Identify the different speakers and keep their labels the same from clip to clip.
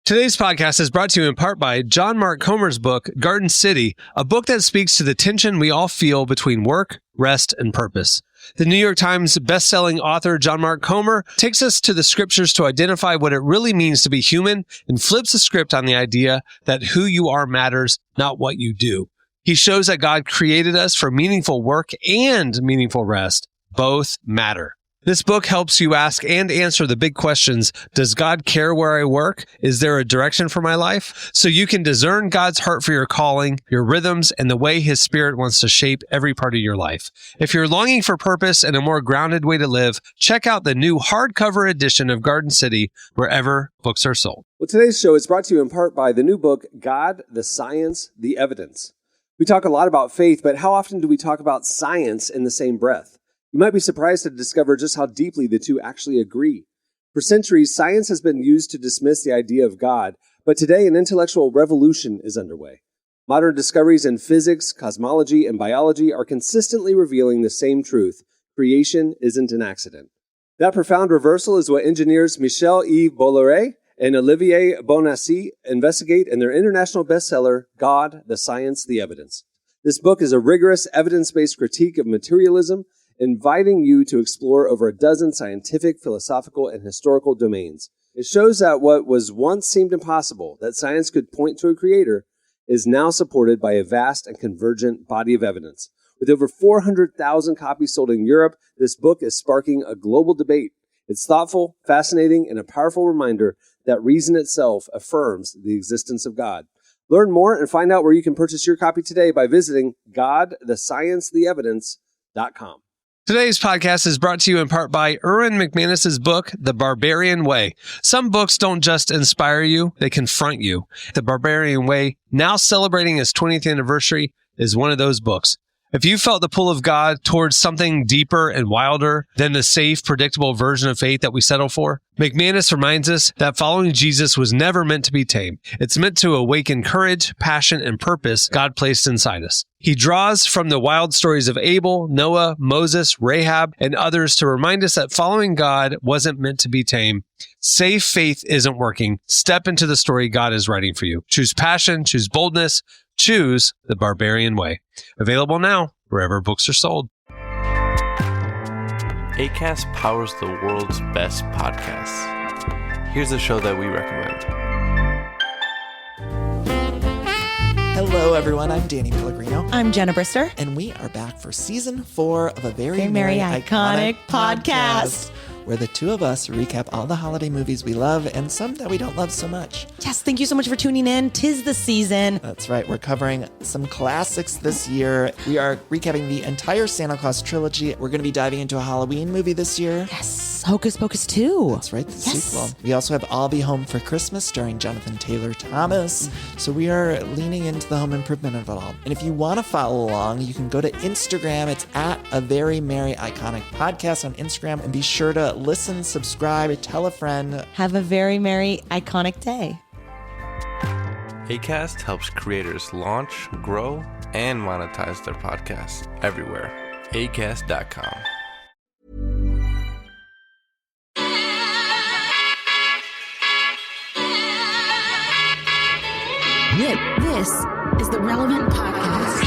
Speaker 1: Today's podcast is brought to you in part by John Mark Comer's book, Garden City, a book that speaks to the tension we all feel between work, rest, and purpose. The New York Times bestselling author John Mark Comer takes us to the scriptures to identify what it really means to be human and flips the script on the idea that who you are matters, not what you do. He shows that God created us for meaningful work and meaningful rest. Both matter. This book helps you ask and answer the big questions. Does God care where I work? Is there a direction for my life? So you can discern God's heart for your calling, your rhythms, and the way His Spirit wants to shape every part of your life. If you're longing for purpose and a more grounded way to live, check out the new hardcover edition of Garden City wherever books are sold.
Speaker 2: Well, today's show is brought to you in part by the new book, God, the Science, the Evidence. We talk a lot about faith, but how often do we talk about science in the same breath? You might be surprised to discover just how deeply the two actually agree. For centuries, science has been used to dismiss the idea of God, but today an intellectual revolution is underway. Modern discoveries in physics, cosmology, and biology are consistently revealing the same truth: creation isn't an accident. That profound reversal is what engineers Michel-Yves Bolloré and Olivier Bonassi investigate in their international bestseller, God, the Science, the Evidence. This book is a rigorous, evidence-based critique of materialism, inviting you to explore over a dozen scientific, philosophical, and historical domains. It shows that what was once seemed impossible, that science could point to a creator, is now supported by a vast and convergent body of evidence. With over 400,000 copies sold in Europe, this book is sparking a global debate. It's thoughtful, fascinating, and a powerful reminder that reason itself affirms the existence of God. Learn more and find out where you can purchase your copy today by visiting godthesciencetheevidence.com.
Speaker 1: Today's podcast is brought to you in part by Erwin McManus's book, The Barbarian Way. Some books don't just inspire you, they confront you. The Barbarian Way, now celebrating its 20th anniversary, is one of those books. If you felt the pull of God towards something deeper and wilder than the safe, predictable version of faith that we settle for, McManus reminds us that following Jesus was never meant to be tame. It's meant to awaken courage, passion, and purpose God placed inside us. He draws from the wild stories of Abel, Noah, Moses, Rahab, and others to remind us that following God wasn't meant to be tame. Safe faith isn't working. Step into the story God is writing for you. Choose passion, choose boldness, choose the Barbarian Way. Available now wherever books are sold.
Speaker 3: Acast powers the world's best podcasts. Here's a show that we recommend.
Speaker 4: Hello, everyone. I'm Danny Pellegrino.
Speaker 5: I'm Jenna Brister.
Speaker 4: And we are back for season 4 of a very
Speaker 5: merry iconic podcast,
Speaker 4: where the two of us recap all the holiday movies we love and some that we don't love so much.
Speaker 5: Yes, thank you so much for tuning in. 'Tis the season.
Speaker 4: That's right. We're covering some classics this year. We are recapping the entire Santa Claus trilogy. We're going to be diving into a Halloween movie this year.
Speaker 5: Yes, Hocus Pocus 2.
Speaker 4: That's right, the sequel. We also have I'll Be Home for Christmas, starring Jonathan Taylor Thomas. So we are leaning into the home improvement of it all. And if you want to follow along, you can go to Instagram. It's at A Very Merry Iconic Podcast on Instagram. And be sure to listen, subscribe, tell a friend.
Speaker 5: Have a very merry, iconic day.
Speaker 3: Acast helps creators launch, grow, and monetize their podcasts everywhere. Acast.com.
Speaker 6: This is the Relevant Podcast.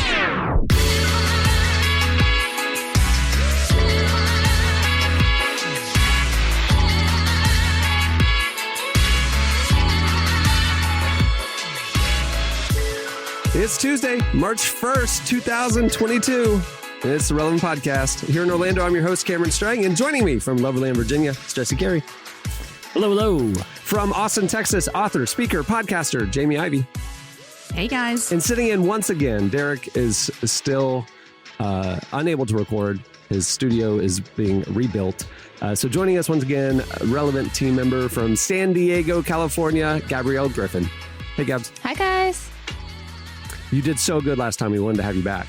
Speaker 1: It's Tuesday, March 1st, 2022. And it's the Relevant Podcast. Here in Orlando, I'm your host, Cameron Strang, and joining me from Loverland, Virginia, it's Jesse Carey.
Speaker 7: Hello, hello.
Speaker 1: From Austin, Texas, author, speaker, podcaster, Jamie Ivey.
Speaker 6: Hey, guys.
Speaker 1: And sitting in once again, Derek is still unable to record. His studio is being rebuilt. So joining us once again, Relevant team member from San Diego, California, Gabrielle Griffin. Hey, Gabs.
Speaker 6: Hi, guys.
Speaker 1: You did so good last time. We wanted to have you back.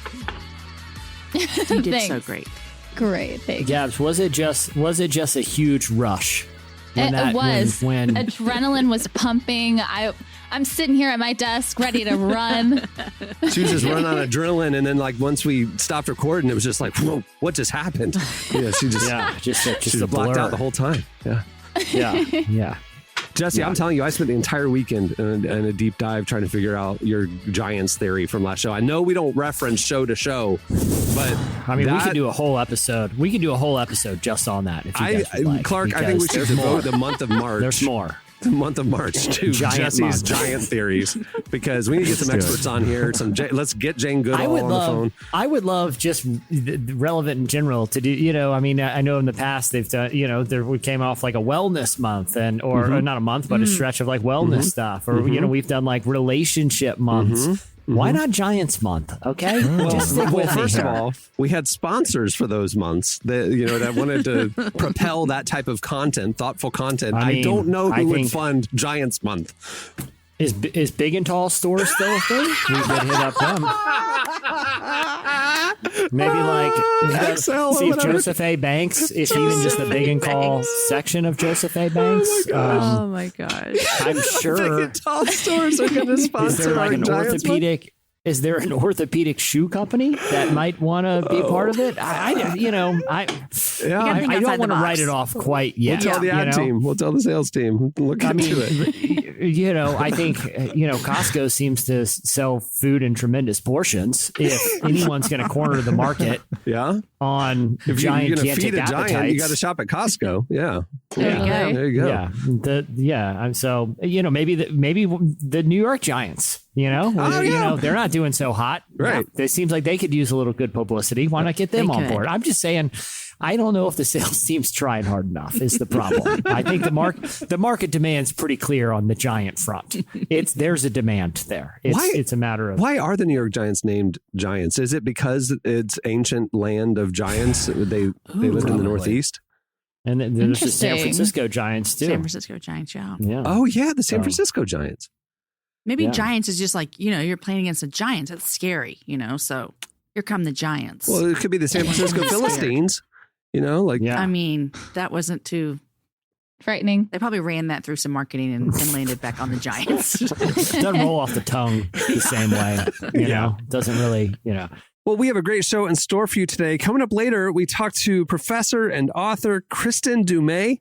Speaker 6: You did so great. Great, thanks.
Speaker 7: Gabs, was it just a huge rush?
Speaker 6: It was. When adrenaline was pumping. I'm sitting here at my desk ready to run.
Speaker 1: She was just running on adrenaline, and then like once we stopped recording, it was just like, whoa, what just happened? Yeah, she just
Speaker 7: just
Speaker 1: blocked
Speaker 7: blur.
Speaker 1: out the whole time. Yeah.
Speaker 7: Yeah.
Speaker 2: Jesse, I'm telling you, I spent the entire weekend in a deep dive trying to figure out your Giants theory from last show. I know we don't reference show to show, but
Speaker 7: I mean, we could do a whole episode. We could do a whole episode just on that. If you guys would like,
Speaker 2: Clark, I think we should devote the month of March.
Speaker 7: There's more.
Speaker 2: The month of March to Jesse's giant theories, because we need to get some experts on here. Let's get Jane Goodall on the phone.
Speaker 7: I would love just relevant in general to do. I mean, I know in the past they've done. We came off like a wellness month or not a month, but a stretch of like wellness stuff, or we've done like relationship months. Why not Giants Month? Okay, just stick with me.
Speaker 2: First of all, we had sponsors for those months that wanted to propel that type of content, thoughtful content. I don't know who would fund Giants Month.
Speaker 7: Is Big and Tall store still a thing? We could hit up them. Maybe like see if Joseph A. Banks, if even just the Big and Tall section of Joseph A. Banks.
Speaker 8: Oh my gosh!
Speaker 7: I'm sure
Speaker 2: Big and Tall stores are going to sponsor.
Speaker 7: Is there like
Speaker 2: our
Speaker 7: an
Speaker 2: Giants
Speaker 7: orthopedic?
Speaker 2: Month?
Speaker 7: Is there an orthopedic shoe company that might want to be part of it? I don't want to write it off quite yet.
Speaker 2: We'll tell the ad team. We'll tell the sales team. Look into it.
Speaker 7: I think, Costco seems to sell food in tremendous portions. If anyone's going to corner the market on
Speaker 2: if
Speaker 7: giant
Speaker 2: you're going to feed a
Speaker 7: appetites,
Speaker 2: giant, you got to shop at Costco. Yeah.
Speaker 8: There you go.
Speaker 7: Yeah. So, maybe the New York Giants, they're not doing so hot.
Speaker 2: Right.
Speaker 7: It seems like they could use a little good publicity. Why not get them on board? I'm just saying, I don't know if the sales team's trying hard enough is the problem. I think the market demand's pretty clear on the Giant front. There's a demand there. It's a matter of
Speaker 2: why are the New York Giants named Giants? Is it because it's ancient land of giants? They lived in the Northeast?
Speaker 7: And there's the San Francisco Giants too.
Speaker 8: San Francisco Giants, yeah.
Speaker 2: Oh yeah, the San Francisco Giants.
Speaker 8: Maybe Giants is just like, you're playing against the Giants. That's scary, so here come the Giants.
Speaker 2: Well, it could be the San Francisco Philistines,
Speaker 8: I mean, that wasn't too
Speaker 6: frightening.
Speaker 8: They probably ran that through some marketing and landed back on the Giants.
Speaker 7: Doesn't roll off the tongue the same way, doesn't really,
Speaker 2: Well, we have a great show in store for you today. Coming up later, we talk to professor and author Kristin Du Mez.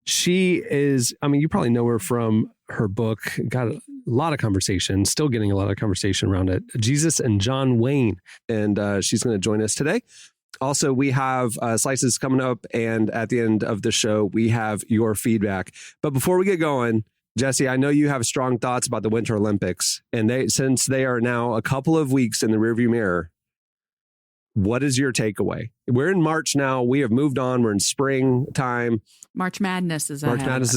Speaker 2: She is, you probably know her from her book, got a lot of conversation, still getting a lot of conversation around it, Jesus and John Wayne. And she's going to join us today. Also, we have slices coming up. And at the end of the show, we have your feedback. But before we get going, Jesse, I know you have strong thoughts about the Winter Olympics. And since they are now a couple of weeks in the rearview mirror, what is your takeaway? We're in March now. We have moved on. We're in springtime.
Speaker 8: March Madness is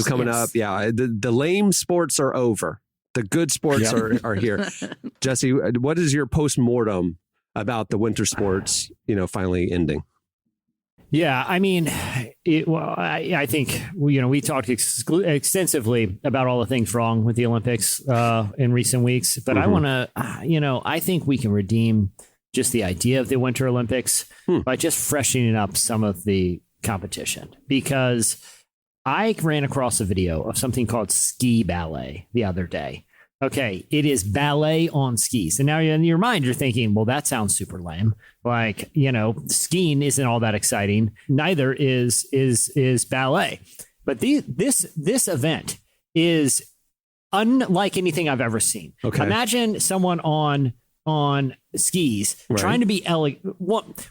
Speaker 2: coming up. Yeah, the lame sports are over. The good sports are here. Jesse, what is your postmortem about the winter sports, finally ending?
Speaker 7: Yeah, I mean, I think, we talked extensively about all the things wrong with the Olympics in recent weeks. But I want to, I think we can redeem just the idea of the Winter Olympics by just freshening up some of the competition, because I ran across a video of something called ski ballet the other day. Okay, it is ballet on skis. And now in your mind, you're thinking, well, that sounds super lame. Like, skiing isn't all that exciting. Neither is ballet. But this event is unlike anything I've ever seen. Okay. Imagine someone on skis trying to be elegant.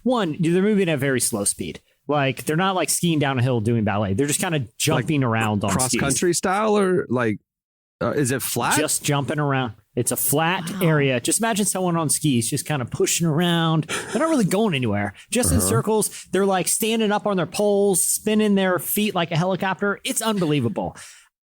Speaker 7: One, they're moving at a very slow speed. Like, they're not like skiing down a hill doing ballet. They're just kind of jumping around on
Speaker 2: cross
Speaker 7: skis.
Speaker 2: Country style, or like, is it flat?
Speaker 7: Just jumping around. It's a flat area. Just imagine someone on skis just kind of pushing around. They're not really going anywhere. Just in circles. They're like standing up on their poles, spinning their feet like a helicopter. It's unbelievable.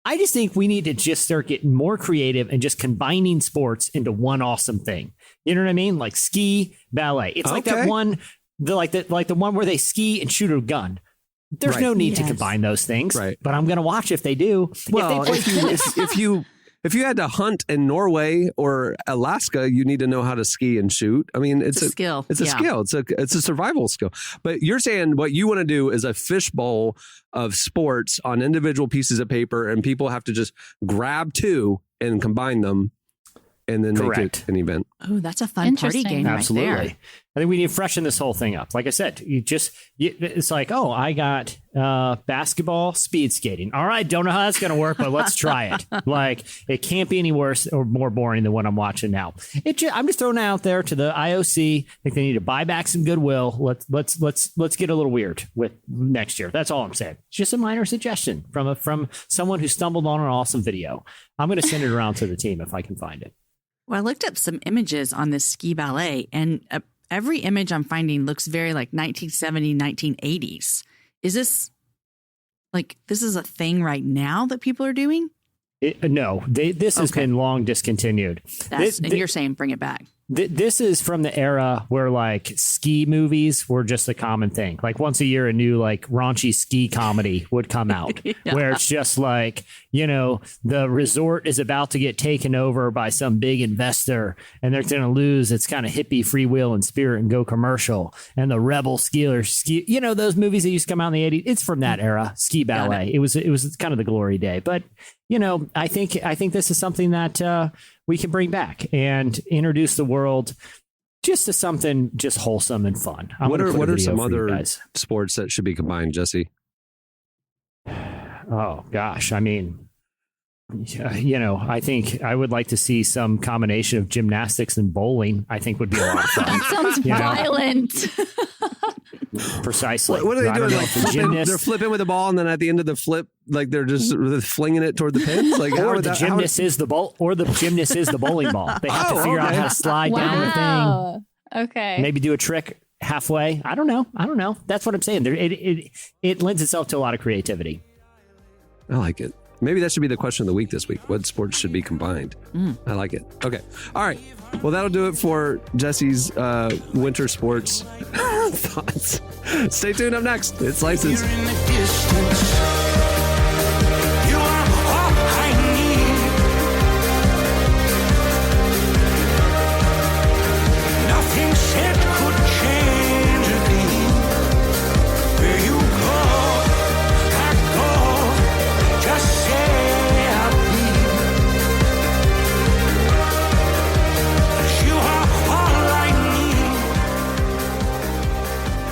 Speaker 7: I just think we need to just start getting more creative and just combining sports into one awesome thing. You know what I mean? Like ski, ballet. It's like that one, the one where they ski and shoot a gun. There's no need to combine those things, but I'm going to watch if they do.
Speaker 2: Well, if you had to hunt in Norway or Alaska, you need to know how to ski and shoot. I mean, it's a skill. It's a skill. It's a survival skill. But you're saying what you want to do is a fishbowl of sports on individual pieces of paper, and people have to just grab two and combine them and then make
Speaker 7: Correct.
Speaker 2: it an event.
Speaker 8: Oh, that's a fun party
Speaker 6: Interesting.
Speaker 8: game
Speaker 7: Absolutely.
Speaker 8: right there.
Speaker 7: I think we need to freshen this whole thing up. Like I said, it's like, oh, I got basketball, speed skating. All right, don't know how that's going to work, but let's try it. Like, it can't be any worse or more boring than what I'm watching now. I'm just throwing it out there to the IOC. I think they need to buy back some goodwill. Let's get a little weird with next year. That's all I'm saying. It's just a minor suggestion from someone who stumbled on an awesome video. I'm going to send it around to the team if I can find it.
Speaker 8: Well, I looked up some images on this ski ballet, and every image I'm finding looks very like 1970s, 1980s. Is this this is a thing right now that people are doing?
Speaker 7: No, this has been long discontinued.
Speaker 8: And you're saying bring it back.
Speaker 7: This is from the era where like ski movies were just a common thing. Like once a year, a new like raunchy ski comedy would come out where it's just like, the resort is about to get taken over by some big investor and they're going to lose its kind of hippie freewheel and spirit and go commercial. And the rebel skiers, those movies that used to come out in the 80s. It's from that era, ski ballet. It was kind of the glory day. But, I think this is something that we can bring back and introduce the world just to something just wholesome and fun.
Speaker 2: What are some other sports that should be combined, Jesse?
Speaker 7: Oh, gosh. I mean, I think I would like to see some combination of gymnastics and bowling. I think would be a lot of fun.
Speaker 6: That sounds violent.
Speaker 7: Precisely.
Speaker 2: What are they doing?
Speaker 7: Like
Speaker 2: they're flipping with the ball, and then at the end of the flip, like they're just flinging it toward the pins. Like,
Speaker 7: or the gymnast is the ball, or the gymnast is the bowling ball. They have to figure out how to slide down the thing.
Speaker 6: Okay.
Speaker 7: Maybe do a trick halfway. I don't know. That's what I'm saying. It lends itself to a lot of creativity.
Speaker 2: I like it. Maybe that should be the question of the week this week. What sports should be combined? I like it. Okay. All right. Well, that'll do it for Jesse's winter sports thoughts. Stay tuned. Up next, it's Slices.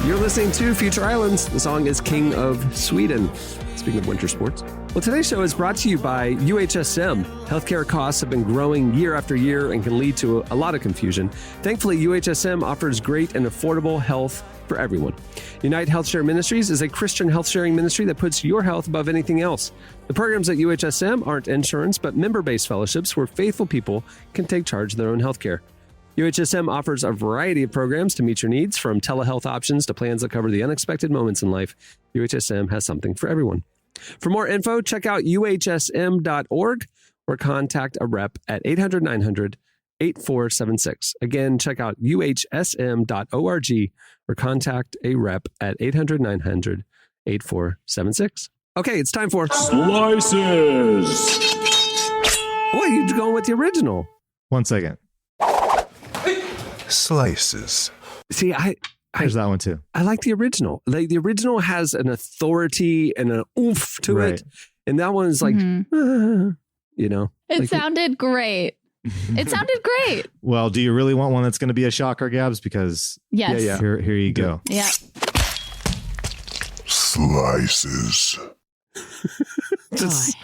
Speaker 2: You're listening to Future Islands. The song is King of Sweden. Speaking of winter sports. Well, today's show is brought to you by UHSM. Healthcare costs have been growing year after year and can lead to a lot of confusion. Thankfully, UHSM offers great and affordable health for everyone. Unite Health Share Ministries is a Christian health sharing ministry that puts your health above anything else. The programs at UHSM aren't insurance, but member-based fellowships where faithful people can take charge of their own health care. UHSM offers a variety of programs to meet your needs, from telehealth options to plans that cover the unexpected moments in life. UHSM has something for everyone. For more info, check out uhsm.org or contact a rep at 800-900-8476. Again, check out uhsm.org or contact a rep at 800-900-8476. Okay, it's time for
Speaker 9: Slices.
Speaker 2: What, you going with the original?
Speaker 9: 1 second. Slices.
Speaker 2: See,
Speaker 9: There's that one too.
Speaker 2: I like the original. Like, the original has an authority and an oomph to it. And that one is like,
Speaker 6: It sounded great. It sounded great.
Speaker 9: Well, do you really want one that's going to be a shocker, Gabs? Because
Speaker 6: yes.
Speaker 9: Here you go.
Speaker 6: Yeah.
Speaker 9: Slices.
Speaker 8: I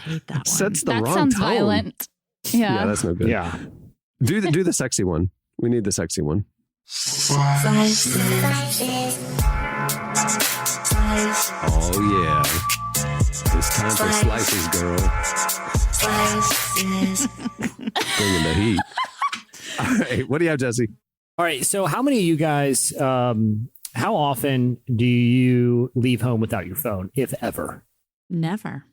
Speaker 8: hate that one.
Speaker 2: Sets the
Speaker 6: That
Speaker 2: wrong
Speaker 6: sounds
Speaker 2: tone.
Speaker 6: violent. Yeah.
Speaker 2: Yeah, that's no good.
Speaker 7: Yeah.
Speaker 2: Do the sexy one. We need the sexy one. Oh yeah. It's time for slices, girl. Bringing the heat. All right. What do you have, Jesse?
Speaker 7: All right. So how many of you guys, how often do you leave home without your phone, if ever?
Speaker 8: Never.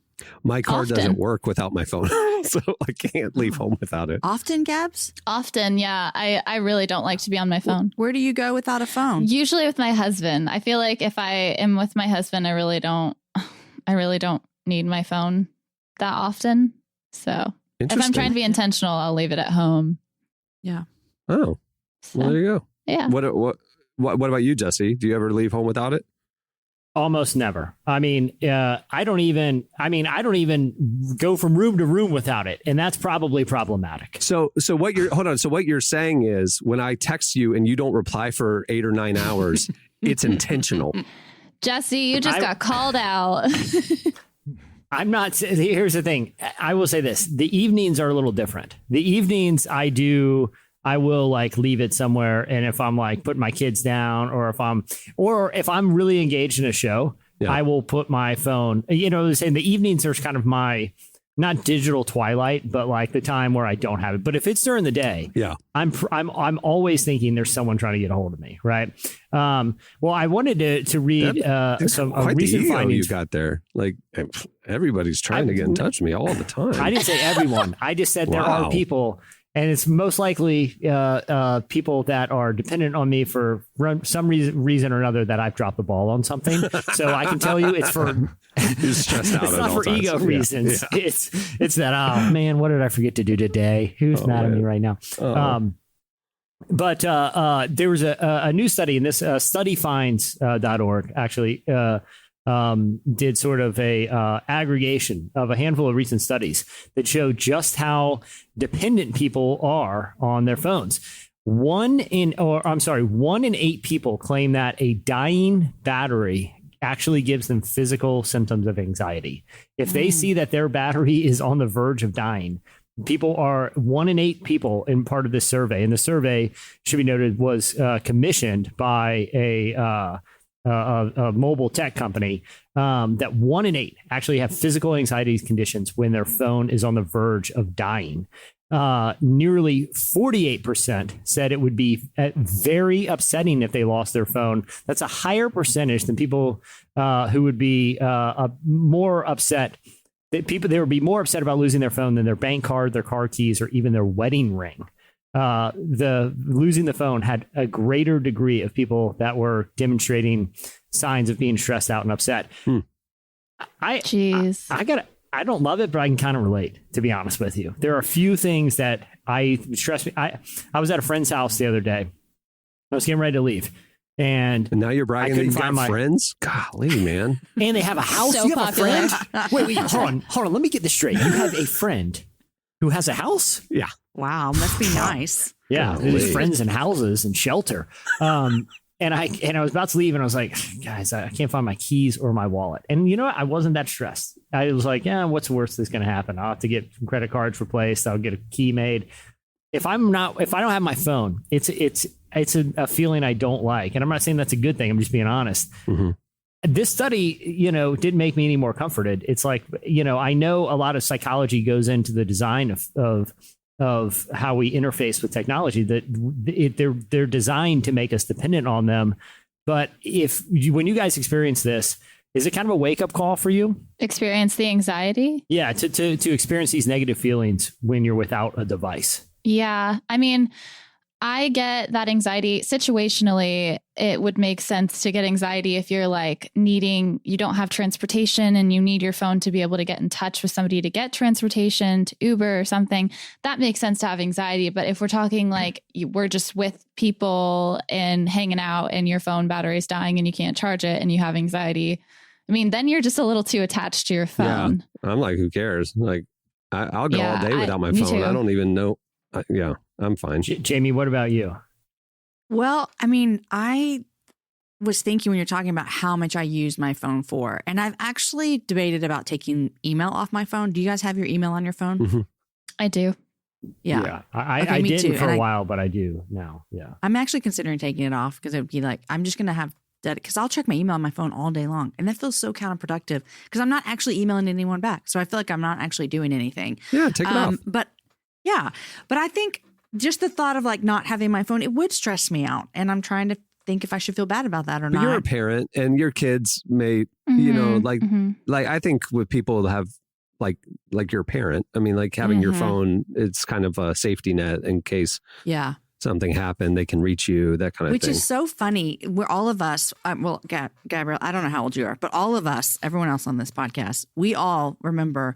Speaker 2: My car
Speaker 6: Often.
Speaker 2: doesn't work without my phone, so I can't leave home without it.
Speaker 8: Often, Gabs?
Speaker 6: Often, yeah. I really don't like to be on my phone.
Speaker 8: Where do you go without a phone?
Speaker 6: Usually with my husband. I feel like if I am with my husband, I really don't need my phone that often. So if I'm trying to be intentional, I'll leave it at home.
Speaker 8: Yeah.
Speaker 2: Oh,
Speaker 6: So,
Speaker 2: well, there you go.
Speaker 6: yeah.
Speaker 2: What about you, Jesse? Do you ever leave home without it?
Speaker 7: Almost never. I mean, I don't even go from room to room without it. And that's probably problematic.
Speaker 2: So what you're saying is when I text you and you don't reply for 8 or 9 hours, it's intentional.
Speaker 6: Jesse, you just got called out.
Speaker 7: I'm not. Here's the thing. I will say this. The evenings are a little different. The evenings I will like leave it somewhere. And if I'm like putting my kids down or if I'm really engaged in a show, I will put my phone, saying the evenings are kind of my, not digital twilight, but like the time where I don't have it. But if it's during the day, I'm always thinking there's someone trying to get a hold of me. Right. Well, I wanted to read some recent findings
Speaker 2: you got there. Like everybody's trying to get in touch with me all the time.
Speaker 7: I didn't say everyone. I just said there are people. And it's most likely people that are dependent on me for some reason or another that I've dropped the ball on something. So I can tell you it's for
Speaker 2: stressed out.
Speaker 7: It's not for ego reasons. Yeah. It's that, oh man, what did I forget to do today? Who's mad at me right now? But there was a new study, and this studyfinds.org actually did sort of a aggregation of a handful of recent studies that show just how dependent people are on their phones. 1 in 8 people claim that a dying battery actually gives them physical symptoms of anxiety. If they see that their battery is on the verge of dying, 1 in 8 people in part of this survey, and the survey, should be noted, was commissioned by a mobile tech company, that 1 in 8 actually have physical anxiety conditions when their phone is on the verge of dying. Nearly 48% said it would be very upsetting if they lost their phone. That's a higher percentage than people who would be more upset. They would be more upset about losing their phone than their bank card, their car keys, or even their wedding ring. The losing the phone had a greater degree of people that were demonstrating signs of being stressed out and upset. I don't love it, but I can kind of relate, to be honest with you. There are a few things that stress me. I was at a friend's house the other day. I was getting ready to leave. And
Speaker 2: now you're bragging that you got friends? Golly, man.
Speaker 7: And they have a house.
Speaker 6: So
Speaker 7: you have
Speaker 6: popular.
Speaker 7: a friend? Wait, hold on. Let me get this straight. You have a friend who has a house?
Speaker 2: Yeah.
Speaker 8: Wow, must be nice.
Speaker 7: Yeah, there's friends and houses and shelter. And I was about to leave, and I was like, guys, I can't find my keys or my wallet. And you know what? I wasn't that stressed. I was like, yeah, what's the worst that's going to happen? I'll have to get some credit cards replaced. I'll get a key made. If I don't have my phone, it's a feeling I don't like. And I'm not saying that's a good thing. I'm just being honest. Mm-hmm. This study, didn't make me any more comforted. It's like, I know a lot of psychology goes into the design of how we interface with technology, that they're designed to make us dependent on them. But when you guys experience this, is it kind of a wake up call for you?
Speaker 6: Experience the anxiety?
Speaker 7: Yeah, to experience these negative feelings when you're without a device.
Speaker 6: Yeah. I mean, I get that anxiety situationally. It would make sense to get anxiety if you're like you don't have transportation and you need your phone to be able to get in touch with somebody to get transportation, to Uber or something. That makes sense to have anxiety. But if we're talking like we're just with people and hanging out and your phone battery is dying and you can't charge it and you have anxiety, I mean, then you're just a little too attached to your phone.
Speaker 2: Yeah. I'm like, who cares? Like, I'll go all day without my phone.
Speaker 6: Too.
Speaker 2: I don't even know. I'm fine.
Speaker 7: Jamie, what about you?
Speaker 8: Well, I mean, I was thinking when you're talking about how much I use my phone for, and I've actually debated about taking email off my phone. Do you guys have your email on your phone?
Speaker 2: Mm-hmm.
Speaker 6: I do.
Speaker 8: Yeah.
Speaker 7: I didn't for a while, but I do now. Yeah.
Speaker 8: I'm actually considering taking it off because it would be like, I'm just going to have that because I'll check my email on my phone all day long. And that feels so counterproductive because I'm not actually emailing anyone back. So I feel like I'm not actually doing anything.
Speaker 2: Yeah, take it off.
Speaker 8: But I think just the thought of like not having my phone, it would stress me out. And I'm trying to think if I should feel bad about that or not.
Speaker 2: You're a parent and your kids may, like I think with people that have like your parent, I mean, like having your phone, it's kind of a safety net in case something happened, they can reach you, that kind of
Speaker 8: Which
Speaker 2: thing.
Speaker 8: Which is so funny. We're all of us, Gabrielle, I don't know how old you are, but all of us, everyone else on this podcast, we all remember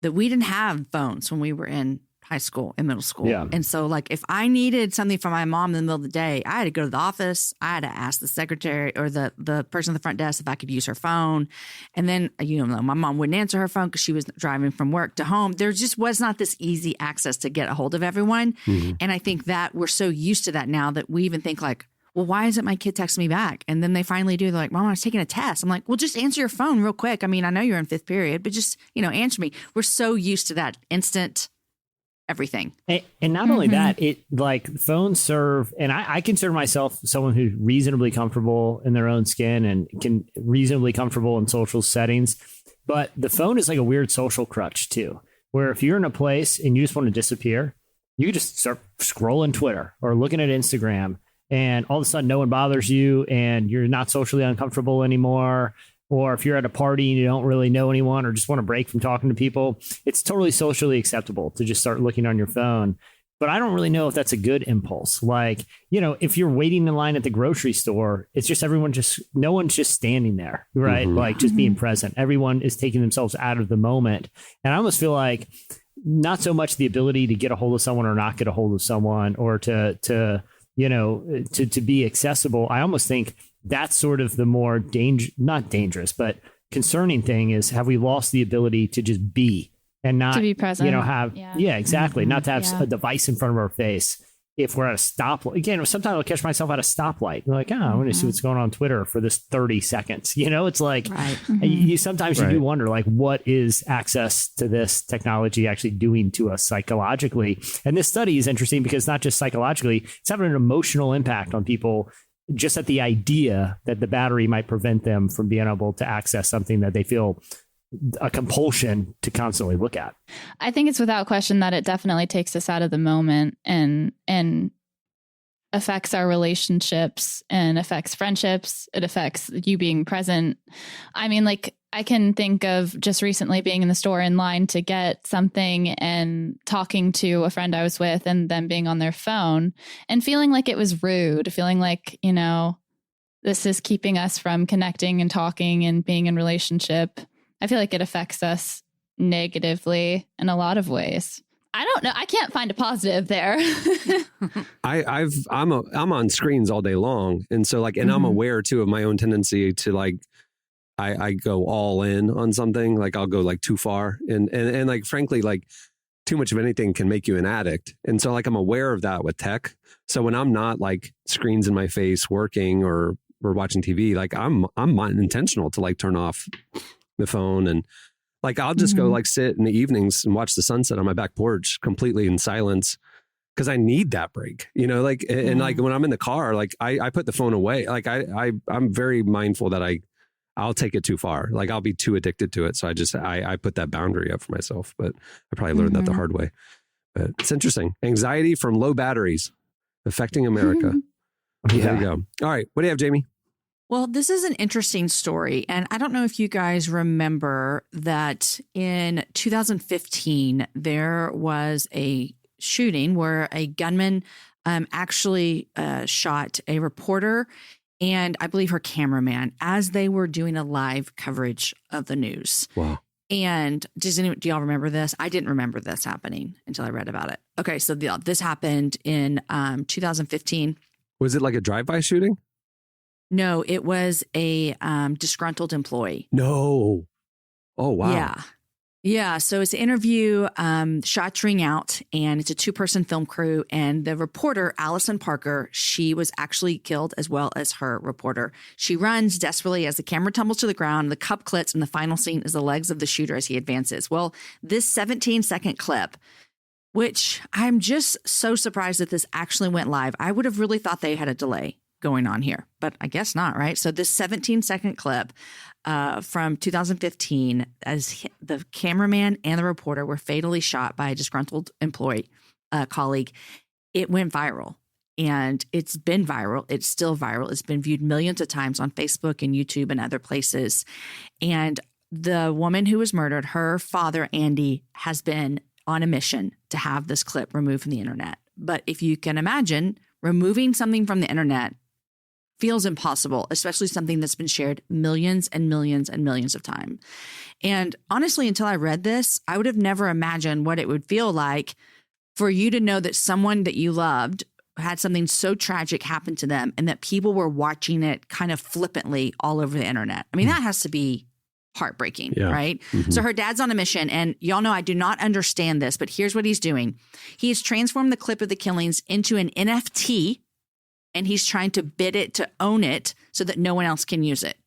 Speaker 8: that we didn't have phones when we were in high school and middle school.
Speaker 7: Yeah.
Speaker 8: And so like if I needed something from my mom in the middle of the day, I had to go to the office. I had to ask the secretary or the person at the front desk if I could use her phone. And then, my mom wouldn't answer her phone because she was driving from work to home. There just was not this easy access to get a hold of everyone. And I think that we're so used to that now that we even think like, well, why isn't my kid texting me back? And then they finally do. They're like, Mom, I was taking a test. I'm like, well, just answer your phone real quick. I mean, I know you're in 5th period, but just, answer me. We're so used to that instant everything.
Speaker 7: And not only that, it like phones serve, and I consider myself someone who's reasonably comfortable in their own skin and can reasonably comfortable in social settings. But the phone is like a weird social crutch too, where if you're in a place and you just want to disappear, you can just start scrolling Twitter or looking at Instagram. And all of a sudden, no one bothers you and you're not socially uncomfortable anymore. Or if you're at a party and you don't really know anyone or just want to break from talking to people, it's totally socially acceptable to just start looking on your phone. But I don't really know if that's a good impulse. Like, if you're waiting in line at the grocery store, it's just no one's just standing there, right? Like just being present. Everyone is taking themselves out of the moment. And I almost feel like not so much the ability to get a hold of someone or not get a hold of someone or to be accessible. I almost think that's sort of the more not dangerous, but concerning thing is, have we lost the ability to just be and not
Speaker 6: to be present?
Speaker 7: Exactly. Not to have a device in front of our face. If we're at a stoplight, again, sometimes I'll catch myself at a stoplight. I'm like, I want to see what's going on Twitter for this 30 seconds. It's like, you sometimes you do wonder, like, what is access to this technology actually doing to us psychologically? And this study is interesting because not just psychologically, it's having an emotional impact on people just at the idea that the battery might prevent them from being able to access something that they feel a compulsion to constantly look at.
Speaker 6: I think it's without question that it definitely takes us out of the moment and affects our relationships and affects friendships. It affects you being present. I mean, like, I can think of just recently being in the store in line to get something and talking to a friend I was with and them being on their phone and feeling like it was rude, feeling like, this is keeping us from connecting and talking and being in relationship. I feel like it affects us negatively in a lot of ways. I don't know. I can't find a positive there.
Speaker 2: I'm on screens all day long. And so like, and I'm aware too of my own tendency to like, I go all in on something. Like I'll go like too far and like, frankly, like too much of anything can make you an addict. And so like, I'm aware of that with tech. So when I'm not like screens in my face working or we're watching TV, like I'm intentional to like turn off the phone. And like, I'll just go like sit in the evenings and watch the sunset on my back porch completely in silence. Cause I need that break, like, and like when I'm in the car, like I put the phone away. Like I'm very mindful that I'll take it too far. Like I'll be too addicted to it. So I put that boundary up for myself, but I probably learned that the hard way. But it's interesting. Anxiety from low batteries affecting America. There you go. All right. What do you have, Jamie?
Speaker 8: Well, this is an interesting story. And I don't know if you guys remember that in 2015, there was a shooting where a gunman actually shot a reporter and I believe her cameraman as they were doing a live coverage of the news.
Speaker 2: Wow.
Speaker 8: And do y'all remember this? I didn't remember this happening until I read about it. Okay, so this happened in 2015.
Speaker 2: Was it like a drive-by shooting?
Speaker 8: No, it was a disgruntled employee.
Speaker 2: No. Oh, wow.
Speaker 8: Yeah. So it's an interview, shots ring out, and it's a 2-person film crew. And the reporter, Allison Parker, she was actually killed as well as her reporter. She runs desperately as the camera tumbles to the ground. The cup clips, and the final scene is the legs of the shooter as he advances. Well, this 17-second clip, which I'm just so surprised that this actually went live. I would have really thought they had a delay going on here, but I guess not, right? So this 17-second clip from 2015, as the cameraman and the reporter were fatally shot by a disgruntled employee colleague, it went viral. And it's been viral. It's still viral. It's been viewed millions of times on Facebook and YouTube and other places. And the woman who was murdered, her father, Andy, has been on a mission to have this clip removed from the internet. But if you can imagine, removing something from the internet feels impossible, especially something that's been shared millions and millions and millions of times. And honestly, until I read this, I would have never imagined what it would feel like for you to know that someone that you loved had something so tragic happen to them and that people were watching it kind of flippantly all over the internet. I mean, that has to be heartbreaking, right? So her dad's on a mission, and y'all know I do not understand this, but here's what he's doing. He's transformed the clip of the killings into an NFT, and he's trying to bid it to own it so that no one else can use it.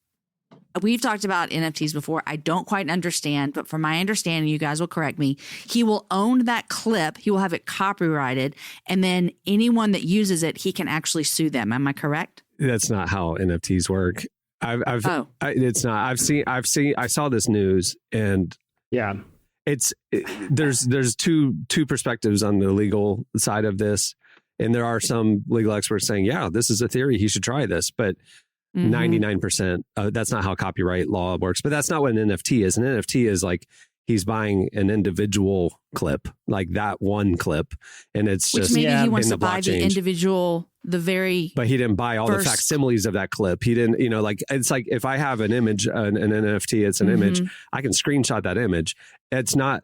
Speaker 8: We've talked about NFTs before. I don't quite understand, but from my understanding, you guys will correct me. He will own that clip. He will have it copyrighted. And then anyone that uses it, he can actually sue them. Am I correct?
Speaker 2: That's not how NFTs work. It's not. I saw this news, and there's two perspectives on the legal side of this. And there are some legal experts saying, yeah, this is a theory. He should try this. But 99%, that's not how copyright law works. But that's not what an NFT is. An NFT is like he's buying an individual clip, like that one clip. And it's
Speaker 8: which
Speaker 2: just
Speaker 8: maybe he wants
Speaker 2: in
Speaker 8: to buy the individual, but
Speaker 2: he didn't buy all the facsimiles of that clip. He didn't, like, it's like if I have an image, an NFT, it's an image, I can screenshot that image. It's not,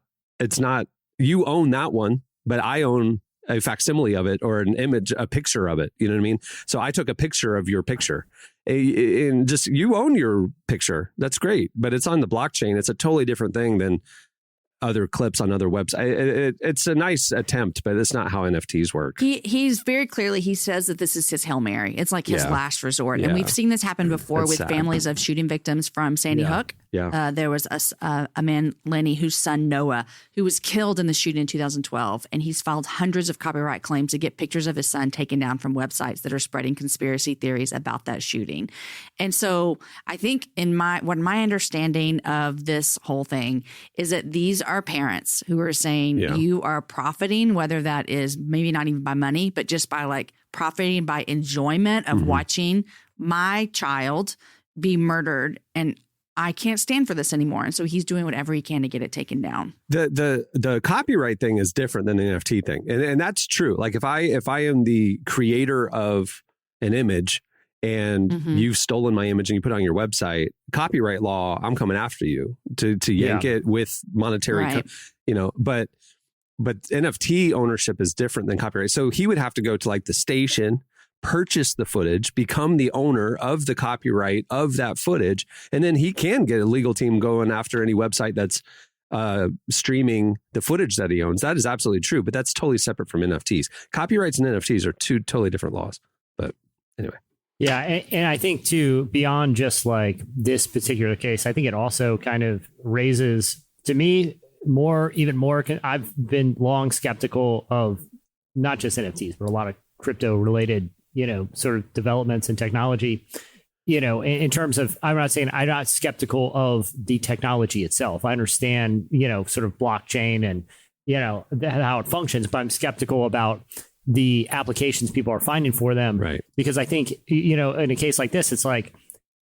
Speaker 2: you own that one, but I own a facsimile of it or an image, a picture of it. You know what I mean? So I took a picture of your picture and just, you own your picture. That's great. But it's on the blockchain. It's a totally different thing than other clips on other websites. It's a nice attempt, but it's not how NFTs work.
Speaker 8: He's very clearly, he says that this is his Hail Mary. It's like his last resort. And we've seen this happen before with families of shooting victims from Sandy Hook. There was a man, Lenny, whose son Noah, who was killed in the shooting in 2012. And he's filed hundreds of copyright claims to get pictures of his son taken down from websites that are spreading conspiracy theories about that shooting. And so I think my understanding of this whole thing is that these are parents who are saying you are profiting, whether that is maybe not even by money, but just by like profiting by enjoyment of watching my child be murdered. And I can't stand for this anymore. And so he's doing whatever he can to get it taken down.
Speaker 2: The copyright thing is different than the NFT thing. And that's true. Like if I am the creator of an image and you've stolen my image and you put it on your website, copyright law, I'm coming after you to yank it with monetary, but NFT ownership is different than copyright. So he would have to go to like the station, purchase the footage, become the owner of the copyright of that footage. And then he can get a legal team going after any website that's streaming the footage that he owns. That is absolutely true, but that's totally separate from NFTs. Copyrights and NFTs are two totally different laws. But anyway.
Speaker 7: Yeah. And I think too, beyond just like this particular case, I think it also kind of raises, to me, even more. I've been long skeptical of not just NFTs, but a lot of crypto related, sort of developments and technology, in terms of, I'm not skeptical of the technology itself. I understand, sort of blockchain and, how it functions, but I'm skeptical about the applications people are finding for them.
Speaker 2: Right.
Speaker 7: Because I think, in a case like this, it's like,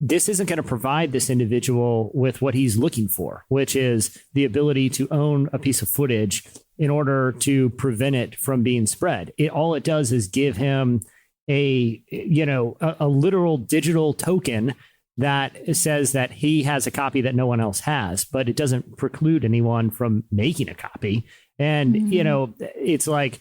Speaker 7: this isn't going to provide this individual with what he's looking for, which is the ability to own a piece of footage in order to prevent it from being spread. All it does is give him a literal digital token that says that he has a copy that no one else has, but it doesn't preclude anyone from making a copy. And, it's like,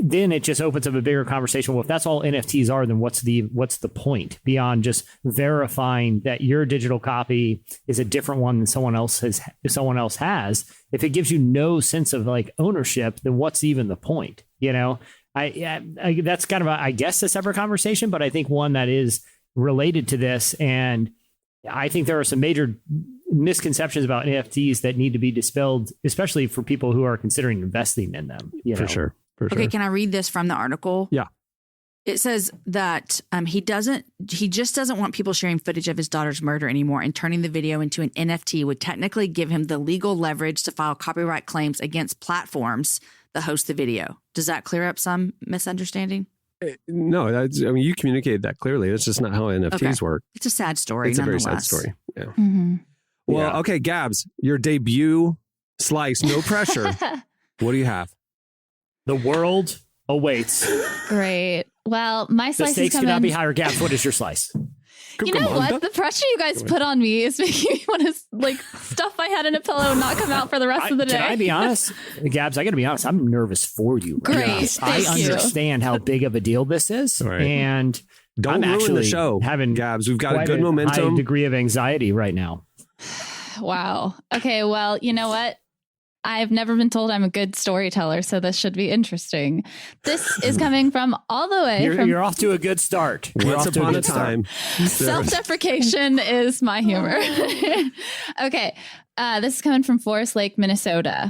Speaker 7: then it just opens up a bigger conversation. Well, if that's all NFTs are, then what's the point beyond just verifying that your digital copy is a different one than someone else has? If it gives you no sense of like ownership, then what's even the point? I that's kind of I guess a separate conversation, but I think one that is related to this. And I think there are some major misconceptions about NFTs that need to be dispelled, especially for people who are considering investing in them.
Speaker 2: For sure.
Speaker 8: Okay, can I read this from the article?
Speaker 2: Yeah.
Speaker 8: It says that he just doesn't want people sharing footage of his daughter's murder anymore, and turning the video into an NFT would technically give him the legal leverage to file copyright claims against platforms that host the video. Does that clear up some misunderstanding?
Speaker 2: No, you communicated that clearly. That's just not how NFTs work.
Speaker 8: It's a sad story.
Speaker 2: It's a very sad story. Yeah.
Speaker 6: Mm-hmm.
Speaker 2: Well, okay, Gabs, your debut slice, no pressure. What do you have?
Speaker 7: The world awaits.
Speaker 6: Great. Well, my
Speaker 7: The
Speaker 6: slice is
Speaker 7: stakes
Speaker 6: coming.
Speaker 7: cannot be higher. Gabs, what is your slice?
Speaker 6: You know what? The pressure you guys put on me is making me want to like stuff my head in a pillow and not come out for the rest of the day.
Speaker 7: Can I be honest, Gabs? I got to be honest. I'm nervous for you.
Speaker 6: Great,
Speaker 7: I understand how big of a deal this is, and
Speaker 2: don't ruin the show.
Speaker 7: Having
Speaker 2: Gabs, we've got a good momentum.
Speaker 7: High degree of anxiety right now.
Speaker 6: Wow. Okay. Well, you know what? I've never been told I'm a good storyteller, so this should be interesting. This is coming from all the way from...
Speaker 7: You're off to a good start.
Speaker 2: Once upon a time.
Speaker 6: Self-deprecation is my humor. Okay. This is coming from Forest Lake, Minnesota.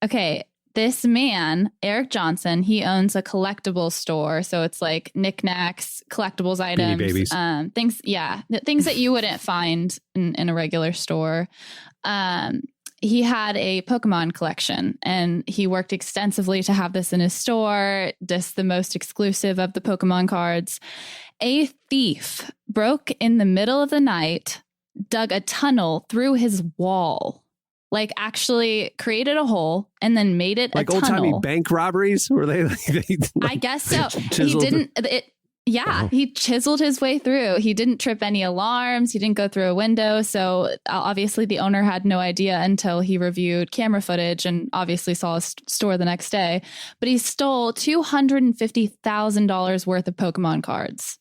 Speaker 6: Okay. This man, Eric Johnson, he owns a collectibles store. So it's like knickknacks, collectibles items,
Speaker 2: babies.
Speaker 6: Things that you wouldn't find in a regular store. He had a Pokemon collection and he worked extensively to have this in his store, just the most exclusive of the Pokemon cards. A thief broke in the middle of the night, dug a tunnel through his wall, like actually created a hole and then made it
Speaker 2: like
Speaker 6: a tunnel.
Speaker 2: Like old-timey bank robberies? Were they
Speaker 6: I guess so. He didn't... He chiseled his way through. He didn't trip any alarms. He didn't go through a window. So obviously the owner had no idea until he reviewed camera footage and obviously saw a store the next day. But he stole $250,000 worth of Pokemon cards.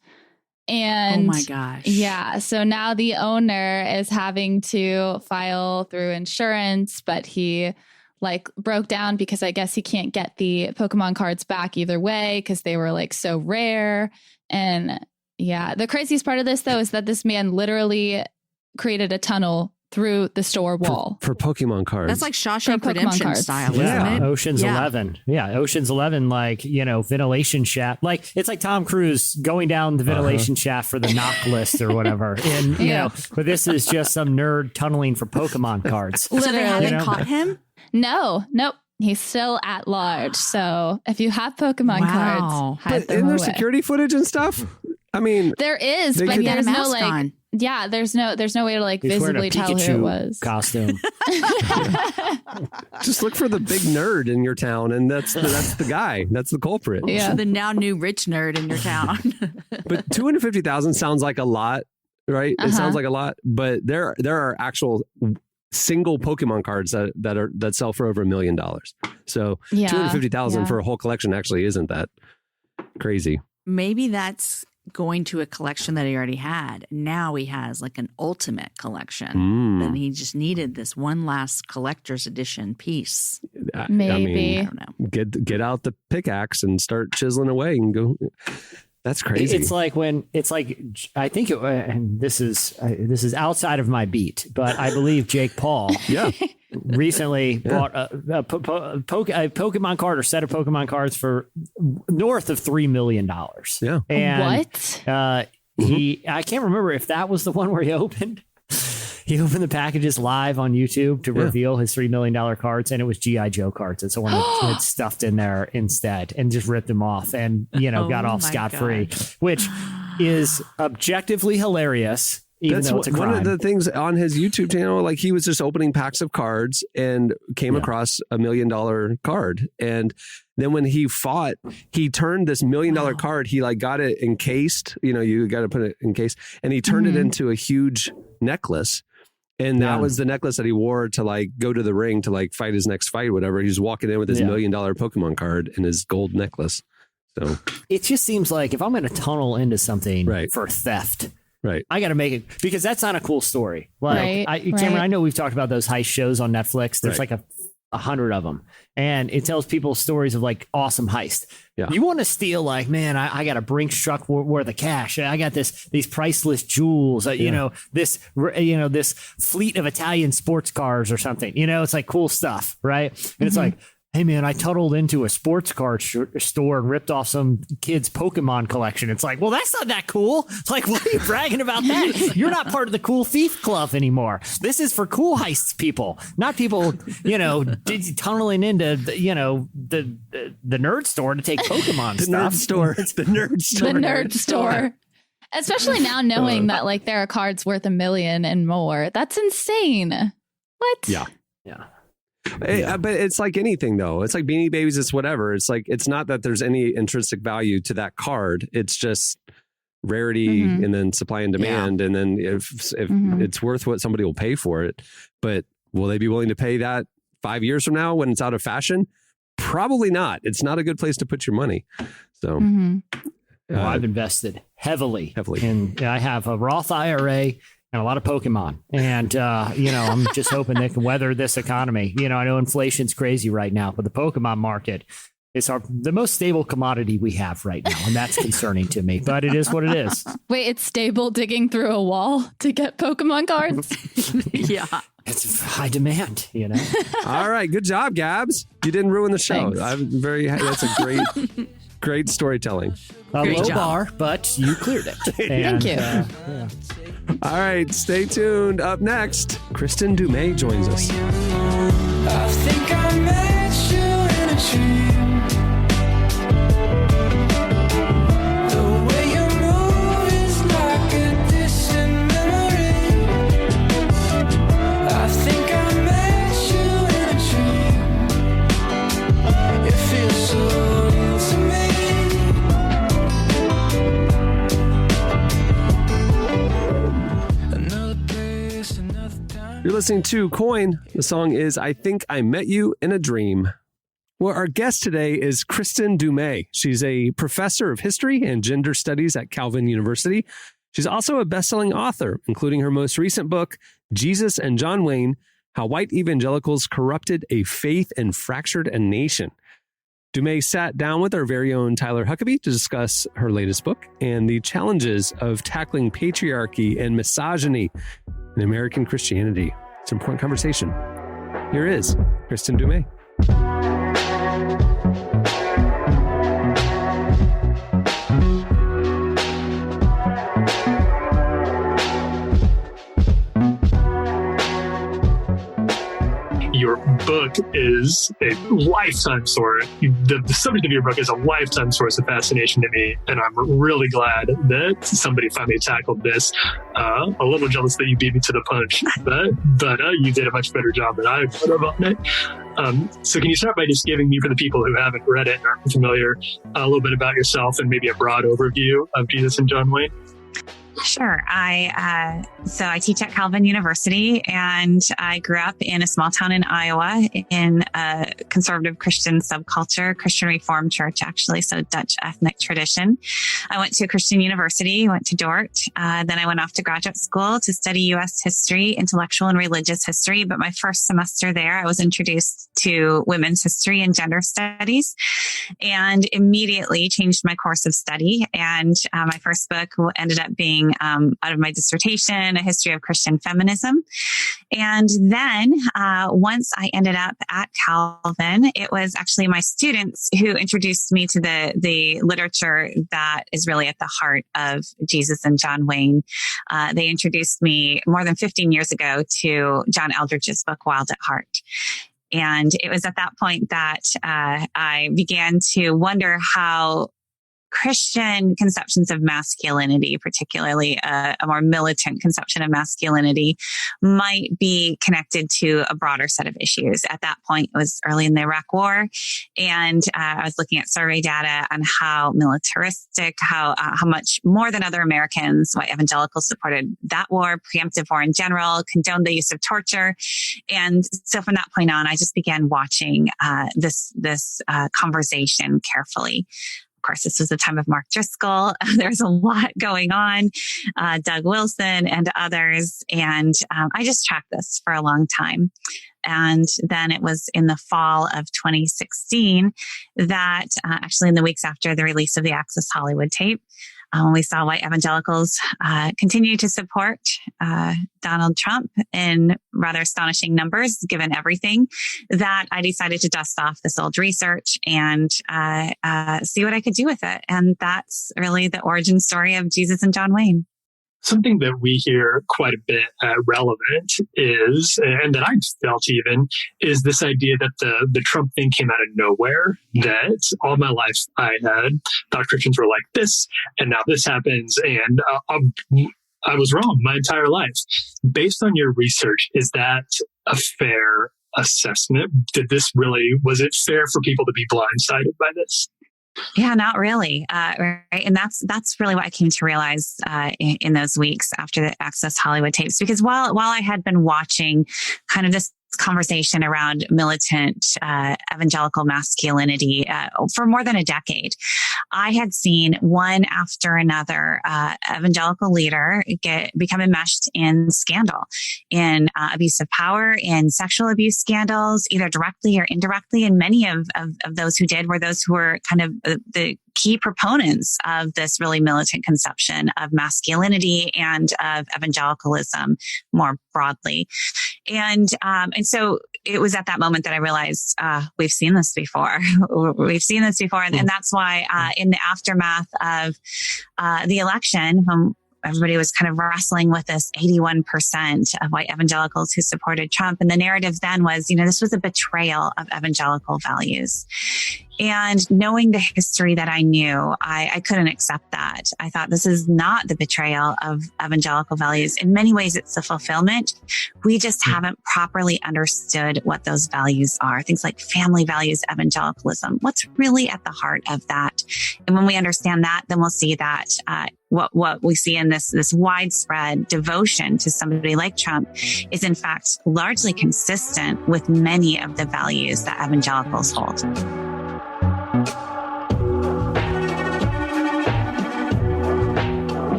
Speaker 6: And
Speaker 8: oh my gosh.
Speaker 6: Yeah. So now the owner is having to file through insurance, but he broke down because I guess he can't get the Pokemon cards back either way because they were so rare. And yeah, the craziest part of this though is that this man literally created a tunnel through the store wall
Speaker 2: for Pokemon cards.
Speaker 8: That's like Shawshank Redemption style, isn't it?
Speaker 7: Ocean's 11. Yeah, Ocean's 11, ventilation shaft. It's like Tom Cruise going down the ventilation shaft for the knock list or whatever. And but this is just some nerd tunneling for Pokemon cards.
Speaker 8: So they haven't caught him?
Speaker 6: Nope. He's still at large. So if you have Pokemon cards, hide them
Speaker 2: isn't there
Speaker 6: away.
Speaker 2: security footage and stuff? I mean,
Speaker 6: there is, but there's no there's no way to
Speaker 7: He's
Speaker 6: visibly tell who it was.
Speaker 7: Costume.
Speaker 2: Just look for the big nerd in your town, and that's the guy. That's the culprit.
Speaker 6: Yeah,
Speaker 8: the now new rich nerd in your town.
Speaker 2: But 250,000 sounds like a lot, right? It sounds like a lot, but there are actual single Pokemon cards that sell for over $1 million. So 250,000 for a whole collection actually isn't that crazy.
Speaker 8: Maybe that's going to a collection that he already had. Now he has an ultimate collection. Then he just needed this one last collector's edition piece.
Speaker 6: Maybe.
Speaker 8: I don't know.
Speaker 2: Get out the pickaxe and start chiseling away and go. That's crazy.
Speaker 7: I think and this is outside of my beat, but I believe Jake Paul recently bought a Pokemon card or set of Pokemon cards for north of $3 million.
Speaker 2: Yeah.
Speaker 7: And,
Speaker 6: what?
Speaker 7: I can't remember if that was the one where he opened the packages live on YouTube to reveal his $3 million cards, and it was G.I. Joe cards. It's the one that's stuffed in there instead and just ripped them off and, got off scot-free, which is objectively hilarious. That's
Speaker 2: one of the things on his YouTube channel. He was just opening packs of cards and came across $1 million card. And then when he fought, he turned this $1 million card. He got it encased. You got to put it in case, and he turned it into a huge necklace. And that was the necklace that he wore to go to the ring to fight his next fight, whatever. He was walking in with his $1 million Pokemon card and his gold necklace. So
Speaker 7: it just seems like if I'm going to tunnel into something for theft,
Speaker 2: right,
Speaker 7: I got to make it, because that's not a cool story.
Speaker 6: Cameron,
Speaker 7: I know we've talked about those heist shows on Netflix. There's 100 of them, and it tells people stories of awesome heist.
Speaker 2: Yeah.
Speaker 7: You want to steal man, I got a Brinks truck worth of cash. I got these priceless jewels. This fleet of Italian sports cars or something. It's cool stuff, right? And it's hey man, I tunneled into a sports car store and ripped off some kid's Pokemon collection. It's well, that's not that cool. It's why are you bragging about that? You're not part of the cool thief club anymore. This is for cool heists people, not people, tunneling into the nerd store to take Pokemon stuff.
Speaker 2: Nerd store. It's the nerd store.
Speaker 6: The nerd store. Especially now knowing that there are cards worth $1 million and more. That's insane. What?
Speaker 2: Yeah. But it's like anything, though. It's like Beanie Babies. It's whatever. It's it's not that there's any intrinsic value to that card. It's just rarity and then supply and demand. And then if it's worth what somebody will pay for it, but will they be willing to pay that 5 years from now when it's out of fashion? Probably not. It's not a good place to put your money. So
Speaker 7: well, I've invested heavily. And I have a Roth IRA and a lot of Pokemon. And, I'm just hoping they can weather this economy. I know inflation's crazy right now, but the Pokemon market is the most stable commodity we have right now. And that's concerning to me, but it is what it is.
Speaker 6: Wait, it's stable digging through a wall to get Pokemon cards?
Speaker 8: Yeah.
Speaker 7: It's high demand,
Speaker 2: All right. Good job, Gabs. You didn't ruin the show.
Speaker 6: Thanks.
Speaker 2: I'm very happy. That's a great storytelling.
Speaker 7: A low bar, but you cleared it.
Speaker 6: Thank you.
Speaker 2: All right. Stay tuned. Up next, Kristin Du Mez joins us.
Speaker 10: I think I met you in a dream. The way you move is like a distant memory. I think I met you in a dream. It feels so real to me. Another place, another time.
Speaker 2: You're listening to Coin. The song is I Think I Met You in a Dream. Well, our guest today is Kristin Du Mez. She's a professor of history and gender studies at Calvin University. She's also a best-selling author, including her most recent book, Jesus and John Wayne, How White Evangelicals Corrupted a Faith and Fractured a Nation. Du Mez sat down with our very own Tyler Huckabee to discuss her latest book and the challenges of tackling patriarchy and misogyny in American Christianity. It's an important conversation. Here is Kristin Du Mez.
Speaker 11: Your book is a lifetime source. The subject of your book is a lifetime source of fascination to me, and I'm really glad that somebody finally tackled this. A little jealous that you beat me to the punch, but you did a much better job than I would have on it. So can you start by just giving me, for the people who haven't read it and aren't familiar, a little bit about yourself and maybe a broad overview of Jesus and John Wayne?
Speaker 12: Sure. I teach at Calvin University, and I grew up in a small town in Iowa in a conservative Christian subculture, Christian Reformed church, actually, so Dutch ethnic tradition. I went to a Christian university, went to Dort. Then I went off to graduate school to study U.S. history, intellectual and religious history. But my first semester there, I was introduced to women's history and gender studies, and immediately changed my course of study. And my first book ended up being out of my dissertation, A History of Christian Feminism. And then once I ended up at Calvin, it was actually my students who introduced me to the literature that is really at the heart of Jesus and John Wayne. They introduced me more than 15 years ago to John Eldridge's book, Wild at Heart. And it was at that point that I began to wonder how Christian conceptions of masculinity, particularly a more militant conception of masculinity, might be connected to a broader set of issues. At that point, it was early in the Iraq War, and I was looking at survey data on how militaristic, how much more than other Americans, white evangelicals supported that war, preemptive war in general, condoned the use of torture. And so from that point on, I just began watching this conversation carefully. Of course, this was the time of Mark Driscoll. There's a lot going on, Doug Wilson and others. And I just tracked this for a long time. And then it was in the fall of 2016 that actually in the weeks after the release of the Access Hollywood tape, we saw white evangelicals continue to support Donald Trump in rather astonishing numbers, given everything, that I decided to dust off this old research and see what I could do with it. And that's really the origin story of Jesus and John Wayne.
Speaker 11: Something that we hear quite a bit relevant is, and that I've felt even, is this idea that the Trump thing came out of nowhere, that all my life I had thought Christians were like this, and now this happens, and I was wrong my entire life. Based on your research, is that a fair assessment? Was it fair for people to be blindsided by this?
Speaker 12: Yeah, not really. Right. And that's really what I came to realize in those weeks after the Access Hollywood tapes, because while I had been watching kind of this conversation around militant evangelical masculinity for more than a decade, I had seen one after another evangelical leader become enmeshed in scandal, in abuse of power, in sexual abuse scandals, either directly or indirectly. And many of those who did were those who were kind of the key proponents of this really militant conception of masculinity and of evangelicalism more broadly. And so it was at that moment that I realized we've seen this before. We've seen this before. And that's why in the aftermath of the election, everybody was kind of wrestling with this 81% of white evangelicals who supported Trump. And the narrative then was, this was a betrayal of evangelical values. And knowing the history that I knew, I couldn't accept that. I thought this is not the betrayal of evangelical values. In many ways, it's the fulfillment. We just haven't properly understood what those values are. Things like family values, evangelicalism. What's really at the heart of that? And when we understand that, then we'll see that what we see in this widespread devotion to somebody like Trump is in fact largely consistent with many of the values that evangelicals hold.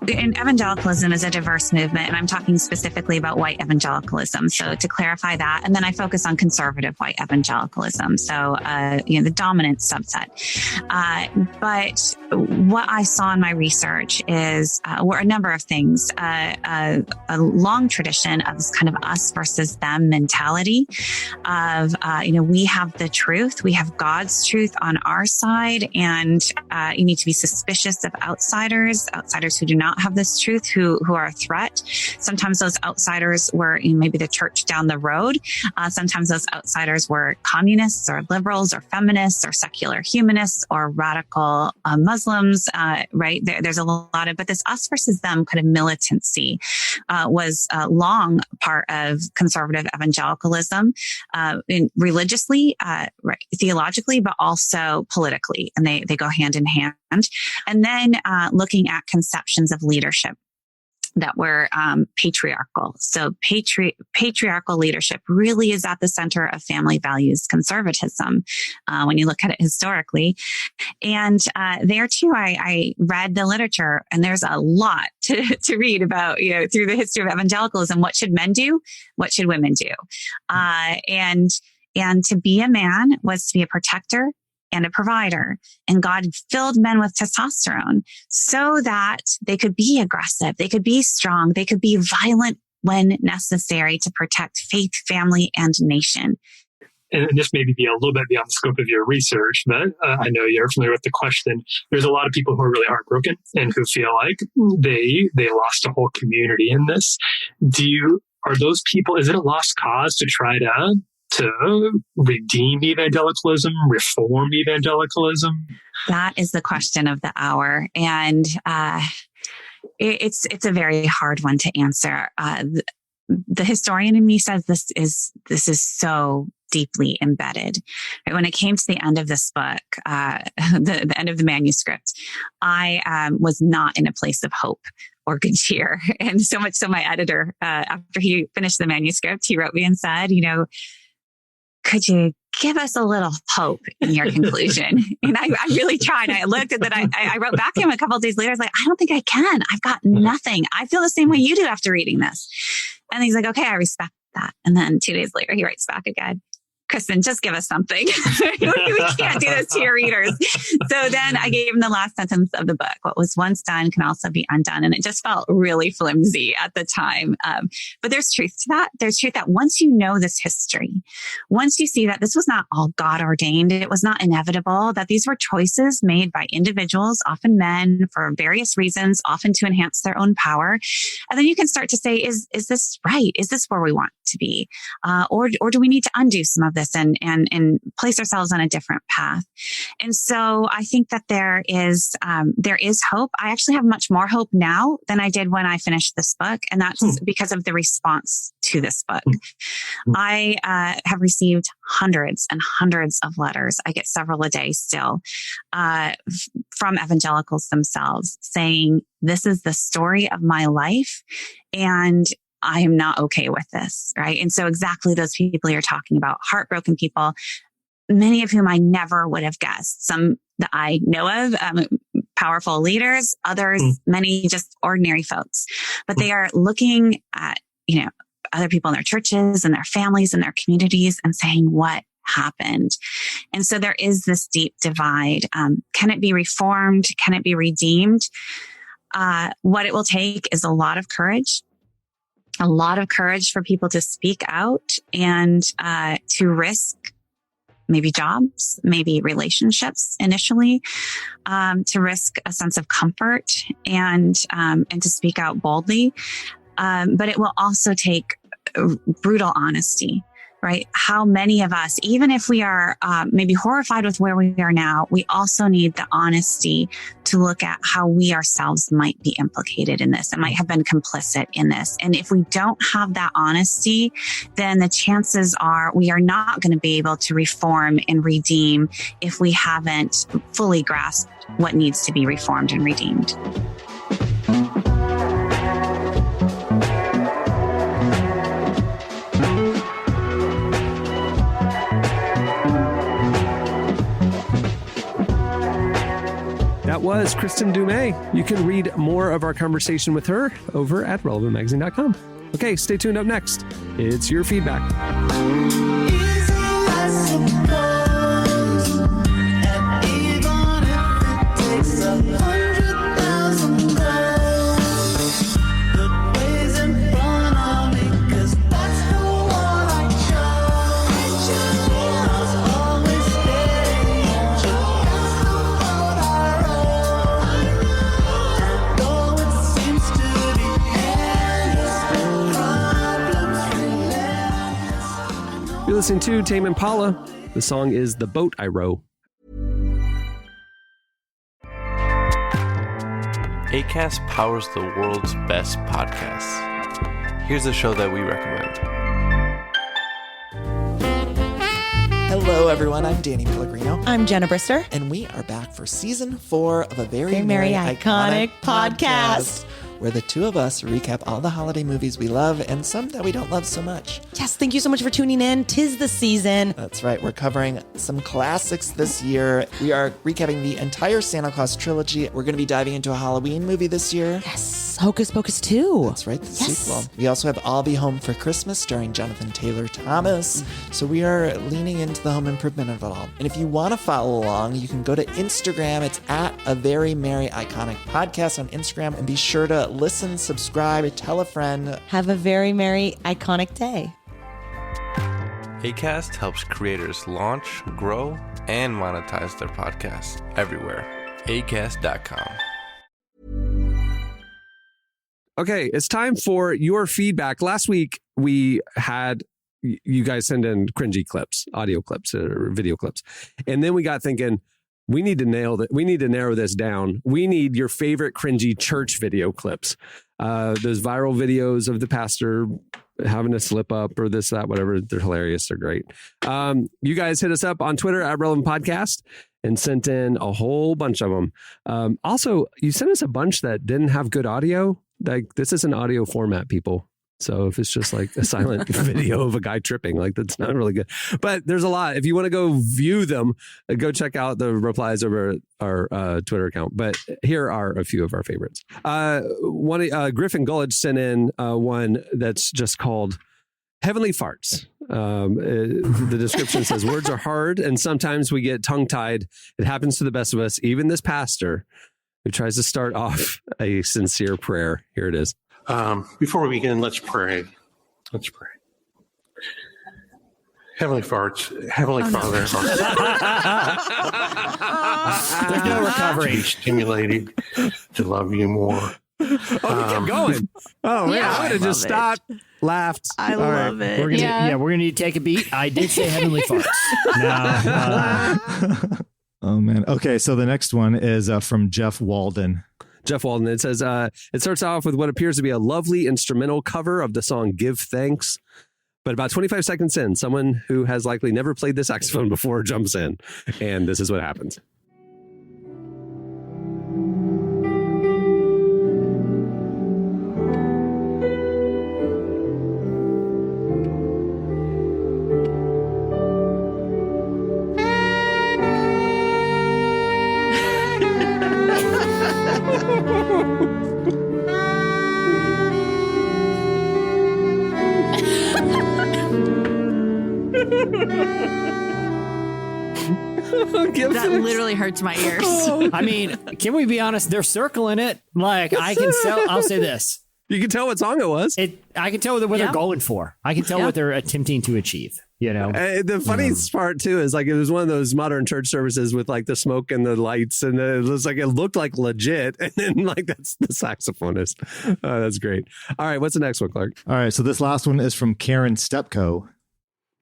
Speaker 12: And evangelicalism is a diverse movement, and I'm talking specifically about white evangelicalism. So to clarify that, and then I focus on conservative white evangelicalism. So, the dominant subset. But what I saw in my research were a number of things. A long tradition of this kind of us versus them mentality of, we have the truth, we have God's truth on our side, and you need to be suspicious of outsiders who do not have this truth, who are a threat. Sometimes those outsiders were maybe the church down the road. Sometimes those outsiders were communists or liberals or feminists or secular humanists or radical Muslims, right? There's a lot of, but this us versus them kind of militancy was a long part of conservative evangelicalism, religiously, right, theologically, but also politically. And they go hand in hand. And then looking at conceptions of leadership that were patriarchal. So patriarchal leadership really is at the center of family values conservatism when you look at it historically. And there too, I read the literature, and there's a lot to read about, through the history of evangelicalism. What should men do? What should women do? And to be a man was to be a protector and a provider. And God filled men with testosterone so that they could be aggressive, they could be strong, they could be violent when necessary to protect faith, family, and nation.
Speaker 11: And this may be a little bit beyond the scope of your research, but I know you're familiar with the question. There's a lot of people who are really heartbroken and who feel like they lost a whole community in this. Are those people, is it a lost cause to try to redeem evangelicalism, reform evangelicalism?
Speaker 12: That is the question of the hour. And it's a very hard one to answer. The historian in me says this is so deeply embedded. When it came to the end of this book, the end of the manuscript, I was not in a place of hope or good cheer. And so much so my editor, after he finished the manuscript, he wrote me and said, could you give us a little hope in your conclusion? And I really tried. I looked at that. I wrote back to him a couple of days later. I was like, I don't think I can. I've got nothing. I feel the same way you do after reading this. And he's like, okay, I respect that. And then 2 days later, he writes back again. Kristin, just give us something. We can't do this to your readers. So then I gave him the last sentence of the book. What was once done can also be undone. And it just felt really flimsy at the time. But there's truth to that. There's truth that once you know this history, once you see that this was not all God ordained, it was not inevitable, that these were choices made by individuals, often men, for various reasons, often to enhance their own power. And then you can start to say, is this right? Is this where we want to be? Or do we need to undo some of this and place ourselves on a different path? And so I think that there is hope. I actually have much more hope now than I did when I finished this book. And that's because of the response to this book. I have received hundreds and hundreds of letters. I get several a day still from evangelicals themselves saying, this is the story of my life and I am not okay with this, right? And so exactly those people you're talking about, heartbroken people, many of whom I never would have guessed. Some that I know of, powerful leaders, others, many just ordinary folks. But they are looking at, other people in their churches and their families and their communities and saying, what happened? And so there is this deep divide. Can it be reformed? Can it be redeemed? What it will take is a lot of courage for people to speak out and to risk maybe jobs, maybe relationships initially, to risk a sense of comfort and to speak out boldly. But it will also take brutal honesty, right? How many of us, even if we are maybe horrified with where we are now, we also need the honesty to look at how we ourselves might be implicated in this and might have been complicit in this. And if we don't have that honesty, then the chances are we are not going to be able to reform and redeem if we haven't fully grasped what needs to be reformed and redeemed.
Speaker 1: That was Kristin Du Mez. You can read more of our conversation with her over at relevantmagazine.com. Okay, stay tuned. Up next, it's your feedback. You're listening to Tame Impala. The song is The Boat I Row.
Speaker 3: Acast powers the world's best podcasts. Here's a show that we recommend.
Speaker 4: Hello, everyone. I'm Danny Pellegrino.
Speaker 5: I'm Jenna Brister.
Speaker 4: And we are back for season 4 of a very
Speaker 5: Merry Iconic podcast,
Speaker 4: where the two of us recap all the holiday movies we love and some that we don't love so much.
Speaker 5: Yes, thank you so much for tuning in. 'Tis the season.
Speaker 4: That's right. We're covering some classics this year. We are recapping the entire Santa Claus trilogy. We're going to be diving into a Halloween movie this year.
Speaker 5: Yes, Hocus Pocus 2.
Speaker 4: That's right, the sequel. We also have I'll Be Home for Christmas starring Jonathan Taylor Thomas. So we are leaning into the home improvement of it all. And if you want to follow along, you can go to Instagram. It's at A Very Merry Iconic Podcast on Instagram. And be sure to listen, subscribe, tell a friend.
Speaker 5: Have a very merry, iconic day.
Speaker 3: Acast helps creators launch, grow, and monetize their podcasts everywhere. Acast.com.
Speaker 1: Okay, it's time for your feedback. Last week, we had you guys send in cringy clips, audio clips, or video clips. And then we got thinking, we need to nail that. We need to narrow this down. We need your favorite cringy church video clips. Those viral videos of the pastor having a slip up or this, that, whatever. They're hilarious. They're great. You guys hit us up on Twitter at Relevant Podcast and sent in a whole bunch of them. Also, you sent us a bunch that didn't have good audio. Like, this is an audio format, people. So if it's just like a silent video of a guy tripping, like, that's not really good. But there's a lot. If you want to go view them, go check out the replies over our Twitter account. But here are a few of our favorites. Griffin Gullidge sent in one that's just called Heavenly Farts. The description says, words are hard and sometimes we get tongue-tied. It happens to the best of us, even this pastor who tries to start off a sincere prayer. Here it is.
Speaker 13: Before we begin, let's pray. Let's pray. Heavenly Farts, Heavenly Father.
Speaker 7: There's no recovery.
Speaker 13: To be stimulated to love you more.
Speaker 1: Oh, we kept going. Oh, man, I would have just stopped, laughed.
Speaker 8: I love it.
Speaker 7: We're gonna, we're gonna need to take a beat. I did say Heavenly Farts. No.
Speaker 9: Oh, man. Okay, so the next one is from Jeff Walden.
Speaker 2: Jeff Walden. It says, it starts off with what appears to be a lovely instrumental cover of the song Give Thanks. But about 25 seconds in, someone who has likely never played the saxophone before jumps in. And this is what happens.
Speaker 8: That literally hurts my ears.
Speaker 7: I mean, can we be honest? They're circling it. Like, I can tell. I'll say this.
Speaker 2: You can tell what song it was.
Speaker 7: I can tell what they're going for. I can tell what they're attempting to achieve. You know,
Speaker 2: the funniest part too is like it was one of those modern church services with like the smoke and the lights, and it looked like legit, and then like that's the saxophonist. Oh, that's great. All right, what's the next one, Clark?
Speaker 9: All right, so this last one is from Karen Stepko.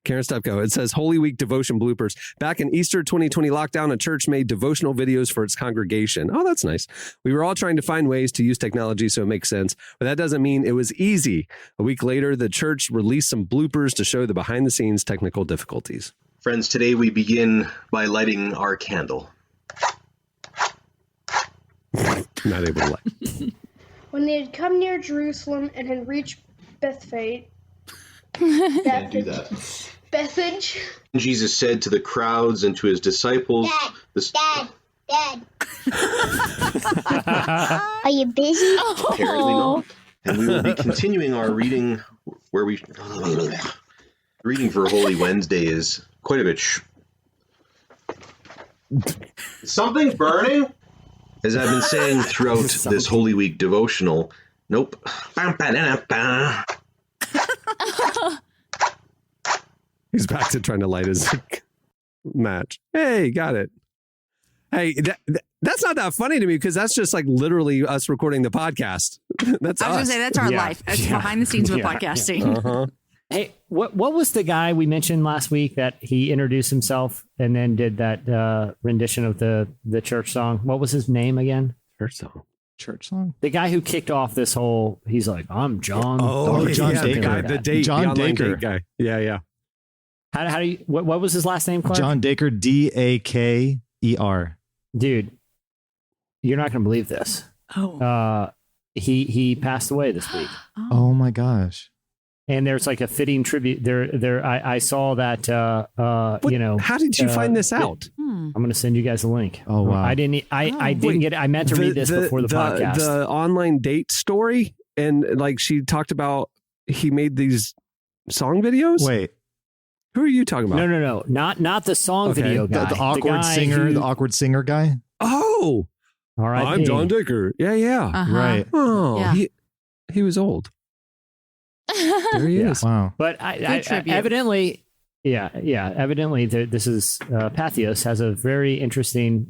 Speaker 2: Karen Stepko. It says Holy Week devotion bloopers. Back in Easter 2020 lockdown, a church made devotional videos for its congregation. Oh, that's nice. We were all trying to find ways to use technology so it makes sense, but that doesn't mean it was easy. A week later, the church released some bloopers to show the behind the scenes technical difficulties.
Speaker 14: Friends, today we begin by lighting our candle.
Speaker 2: Not able to light.
Speaker 15: When they had come near Jerusalem and had reached Bethphage,
Speaker 14: Can't do that.
Speaker 15: Bethphage.
Speaker 14: Jesus said to the crowds and to his disciples,
Speaker 15: Dad.
Speaker 16: Are you busy?
Speaker 14: Apparently not. And we will be continuing our reading where we... reading for Holy Wednesday is quite a bit... Something burning? As I've been saying throughout this Holy Week devotional, nope.
Speaker 2: He's back to trying to light his match. Hey, got it. Hey, that's not that funny to me because that's just like literally us recording the podcast. That's
Speaker 8: I was going to
Speaker 2: us.
Speaker 8: say, that's our life. That's behind the scenes of podcasting.
Speaker 2: Uh-huh.
Speaker 7: Hey, what was the guy we mentioned last week that he introduced himself and then did that rendition of the church song? What was his name again?
Speaker 9: Church song?
Speaker 7: The guy who kicked off this whole, he's like, I'm John.
Speaker 9: John Dacre.
Speaker 2: The date,
Speaker 9: John
Speaker 2: the online
Speaker 9: Dacre
Speaker 2: date guy. Yeah.
Speaker 7: How do you, what was his last name, Clark?
Speaker 9: John Dacre, Daker.
Speaker 7: Dude, you're not going to believe this.
Speaker 8: Oh.
Speaker 7: He passed away this week.
Speaker 9: Oh my gosh.
Speaker 7: And there's like a fitting tribute there. I saw that,
Speaker 2: how did you find this out?
Speaker 7: I'm going to send you guys a link.
Speaker 9: Oh, wow.
Speaker 7: I didn't get it. I meant to read this before the podcast.
Speaker 2: The online date story. And like she talked about, he made these song videos.
Speaker 9: Wait.
Speaker 2: Who are you talking about?
Speaker 7: No. Not the song video guy.
Speaker 9: The awkward singer, the awkward singer guy.
Speaker 2: Oh,
Speaker 7: all right.
Speaker 2: I'm John Dacre. Yeah.
Speaker 8: Uh-huh.
Speaker 9: Right.
Speaker 2: Oh,
Speaker 8: Yeah.
Speaker 2: he was old. There he is.
Speaker 9: Wow.
Speaker 7: But I evidently, evidently this is Patheos has a very interesting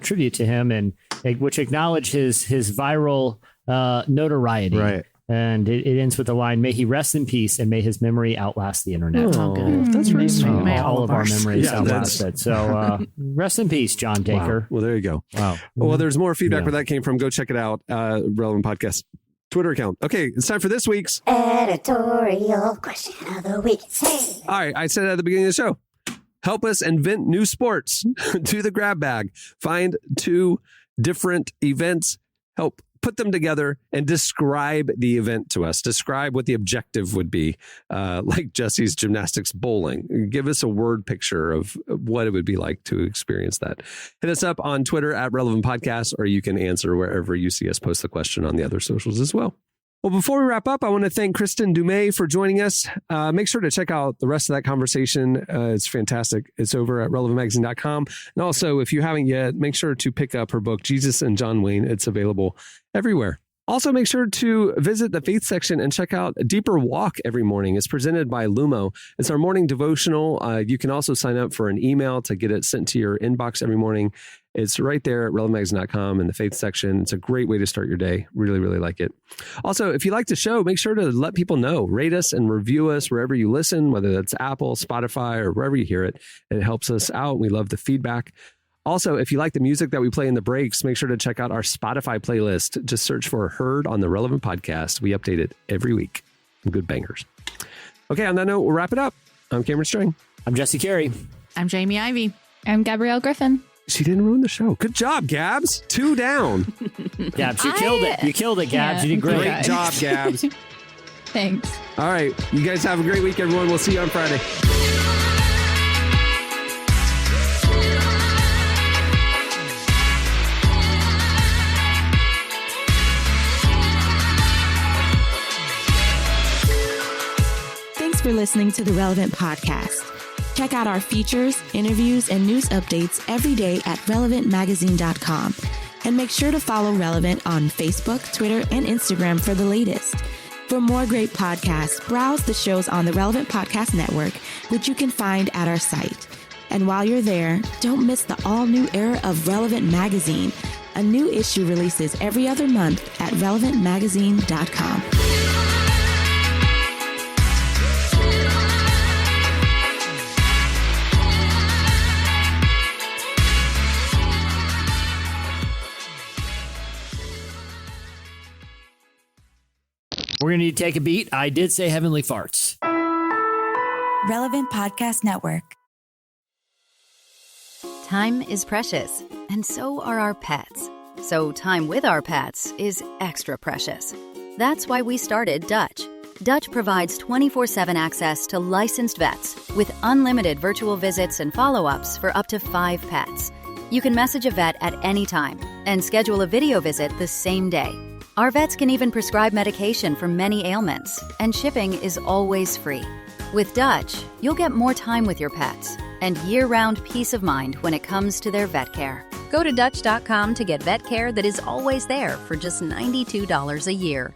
Speaker 7: tribute to him, and which acknowledge his viral notoriety.
Speaker 9: Right.
Speaker 7: And it ends with the line, "May he rest in peace, and may his memory outlast the internet."
Speaker 2: Oh, that's right.
Speaker 8: May
Speaker 7: All of our memories
Speaker 2: Yeah,
Speaker 7: outlasted. So rest in peace, John Dacre.
Speaker 2: Wow. Well, there you go.
Speaker 9: Wow.
Speaker 2: Well, there's more feedback where that came from. Go check it out. Relevant Podcast Twitter account. Okay, it's time for this week's
Speaker 16: Editorial question of the week. Hey.
Speaker 2: All right, I said it at the beginning of the show. Help us invent new sports. Do the grab bag. Find 2 different events. Help put them together and describe the event to us. Describe what the objective would be, like Jesse's gymnastics bowling. Give us a word picture of what it would be like to experience that. Hit us up on Twitter at Relevant Podcast, or you can answer wherever you see us post the question on the other socials as well. Well, before we wrap up, I want to thank Kristin Du Mez for joining us. Make sure to check out the rest of that conversation. It's fantastic. It's over at relevantmagazine.com. And also, if you haven't yet, make sure to pick up her book, Jesus and John Wayne. It's available everywhere. Also, make sure to visit the faith section and check out A Deeper Walk every morning. It's presented by Lumo. It's our morning devotional. You can also sign up for an email to get it sent to your inbox every morning. It's right there at relevantmagazine.com in the faith section. It's a great way to start your day. Really, really like it. Also, if you like the show, make sure to let people know. Rate us and review us wherever you listen, whether that's Apple, Spotify, or wherever you hear it. It helps us out. We love the feedback.
Speaker 1: Also, if you like the music that we play in the breaks, make sure to check out our Spotify playlist. Just search for Heard on the Relevant Podcast. We update it every week. Some good bangers. Okay, on that note, we'll wrap it up. I'm Cameron Strang.
Speaker 7: I'm Jesse Carey.
Speaker 8: I'm Jamie Ivey.
Speaker 6: I'm Gabrielle Griffin.
Speaker 1: She didn't ruin the show. Good job, Gabs. 2 down.
Speaker 7: Gabs, you killed it. You killed it, Gabs. You did great.
Speaker 1: Great job, Gabs.
Speaker 6: Thanks.
Speaker 1: All right. You guys have a great week, everyone. We'll see you on Friday.
Speaker 5: Thanks for listening to the Relevant Podcast. Check out our features, interviews, and news updates every day at relevantmagazine.com. And make sure to follow Relevant on Facebook, Twitter, and Instagram for the latest. For more great podcasts, browse the shows on the Relevant Podcast Network, which you can find at our site. And while you're there, don't miss the all-new era of Relevant Magazine. A new issue releases every other month at relevantmagazine.com.
Speaker 7: We're going to need to take a beat. I did say heavenly farts.
Speaker 17: Relevant Podcast Network.
Speaker 18: Time is precious, and so are our pets. So time with our pets is extra precious. That's why we started Dutch. Dutch provides 24/7 access to licensed vets with unlimited virtual visits and follow-ups for up to 5 pets. You can message a vet at any time and schedule a video visit the same day. Our vets can even prescribe medication for many ailments, and shipping is always free. With Dutch, you'll get more time with your pets and year-round peace of mind when it comes to their vet care. Go to Dutch.com to get vet care that is always there for just $92 a year.